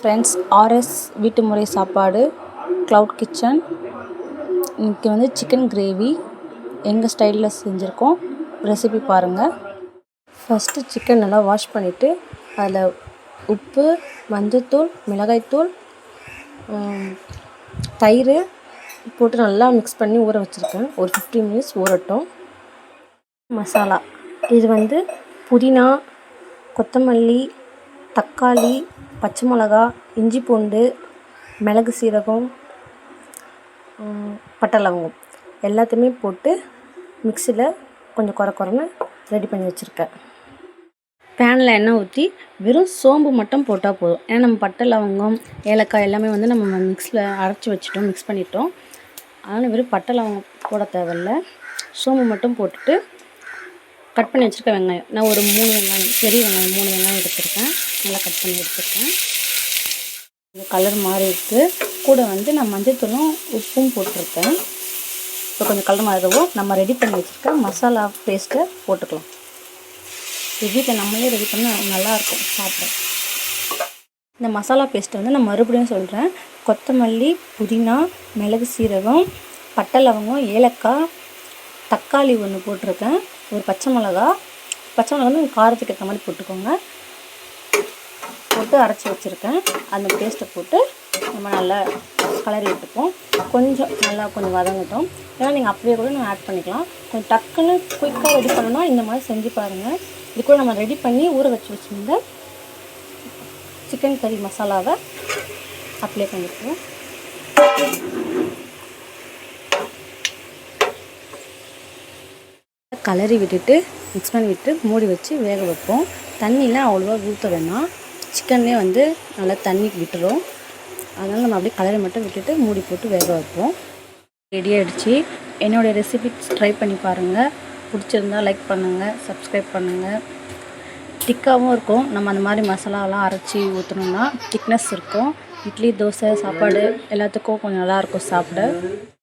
Friends, RS வீட்டு முறை சாப்பாடு க்ளவுட் கிச்சன். இன்றைக்கி வந்து சிக்கன் கிரேவி எங்கள் ஸ்டைலில் செஞ்சுருக்கோம். ரெசிபி பாருங்கள். ஃபஸ்ட்டு சிக்கன் நல்லா வாஷ் பண்ணிவிட்டு அதில் உப்பு, மஞ்சள்தூள், மிளகாய்த்தூள், தயிர் போட்டு நல்லா மிக்ஸ் பண்ணி ஊற வச்சுருக்கேன். ஒரு 15 மினிட்ஸ் ஊறட்டும். மசாலா இது வந்து புதினா, கொத்தமல்லி, தக்காளி, பச்சை மிளகா, இஞ்சி பூண்டு, மிளகு சீரகம், பட்டை லவங்கம் எல்லாத்தையுமே போட்டு மிக்சியில் கொஞ்சம் குறைன்னு ரெடி பண்ணி வச்சுருக்கேன். பேனில் எண்ணெய் ஊற்றி வெறும் சோம்பு மட்டும் போட்டால் போதும். ஏன்னா நம்ம பட்டை லவங்கம், ஏலக்காய் எல்லாமே வந்து நம்ம மிக்ஸில் அரைச்சி வச்சுட்டோம், மிக்ஸ் பண்ணிட்டோம். அதனால் வெறும் பட்டை லவங்கம் போட தேவையில்ல. சோம்பு மட்டும் போட்டுட்டு கட் பண்ணி வச்சுருக்க வெங்காயம், நான் ஒரு 3 வெங்காயம், பெரிய வெங்காயம் 3 வெங்காயம் எடுத்துருக்கேன். நல்லா கட் பண்ணி எடுத்துருக்கேன். கலர் மாறி இருக்குது. கூட வந்து நான் மஞ்சள்தூளும் உப்பும் போட்டிருக்கேன். இப்போ கொஞ்சம் கலர் மாறவும் நம்ம ரெடி பண்ணி வச்சுருக்க மசாலா பேஸ்ட்டை போட்டுக்கலாம். இது வீட்டில் நம்மளே ரெடி பண்ணால் நல்லாயிருக்கும் சாப்பிட. இந்த மசாலா பேஸ்ட்டை வந்து நான் மறுபடியும் சொல்கிறேன். கொத்தமல்லி, புதினா, மிளகு சீரகம், பட்டை லவங்கம், ஏலக்காய், தக்காளி 1 போட்டிருக்கேன், ஒரு பச்சை மிளகா வந்து காரத்துக்கு ஏற்ற மாதிரி போட்டுக்கோங்க. போட்டு அரைச்சி வச்சுருக்கேன். அந்த பேஸ்ட்டை போட்டு நம்ம நல்லா கலரி விட்டுப்போம். கொஞ்சம் வதங்கட்டும். ஏன்னா நீங்கள் அப்படியே கூட நம்ம ஆட் பண்ணிக்கலாம். கொஞ்சம் டக்குன்னு குயிக்காக ரெடி பண்ணணும்னா இந்த மாதிரி செஞ்சு பாருங்கள். இது கூட நம்ம ரெடி பண்ணி ஊற வச்சுருந்த சிக்கன் கறி மசாலாவை அப்ளை பண்ணிக்குவோம். கலரி விட்டுட்டு மிக்ஸ் பண்ணி விட்டு மூடி வச்சு வேக வைப்போம். தண்ணிலாம் அவ்வளோவா ஊற்ற வேணாம். சிக்கன்லேயே வந்து நல்லா தண்ணி விட்டுரும். அதனால் நம்ம அப்படியே கலரி மட்டும் விட்டுட்டு மூடி போட்டு வேக வைப்போம். ரெடி ஆகிடுச்சு. என்னுடைய ரெசிபி ட்ரை பண்ணி பாருங்கள். பிடிச்சிருந்தா லைக் பண்ணுங்கள், சப்ஸ்கிரைப் பண்ணுங்கள். திக்காகவும் இருக்கும். நம்ம அந்த மாதிரி மசாலாலாம் அரைச்சி ஊற்றணுன்னா திக்னஸ் இருக்கும். இட்லி, தோசை, சாப்பாடு எல்லாத்துக்கும் கொஞ்சம் நல்லாயிருக்கும் சாப்பிட.